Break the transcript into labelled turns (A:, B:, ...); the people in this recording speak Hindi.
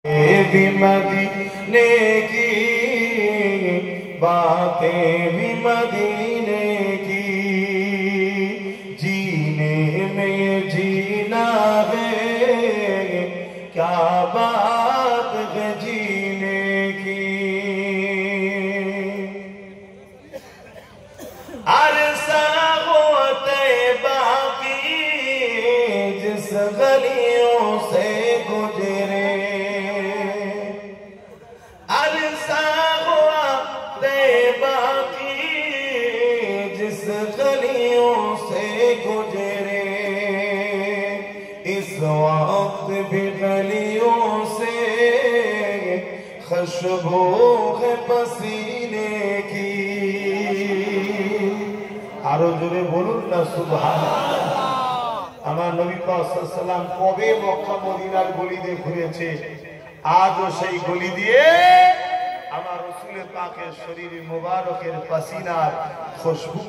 A: भी मदीने की बातें भी मदीने की, जीने में जीना है क्या बात है जीने की। अरसा हो तैबा की जिस गलियों से गुजरे, जिस गलियों से गुजरे, इस वक्त भी गलियों से खुशबू है पसीने की। आरो जोरे बोलून ना सुबहान। আমার নবী পাক সাল্লাল্লাহু আলাইহি ওয়াসাল্লাম কবে মক্কা মদিনার গলি দিয়ে ঘুরেছে, আজও সেই গলি দিয়ে আমার রাসূল পাকের শরীর মুবারকের পাসিনার খুশবু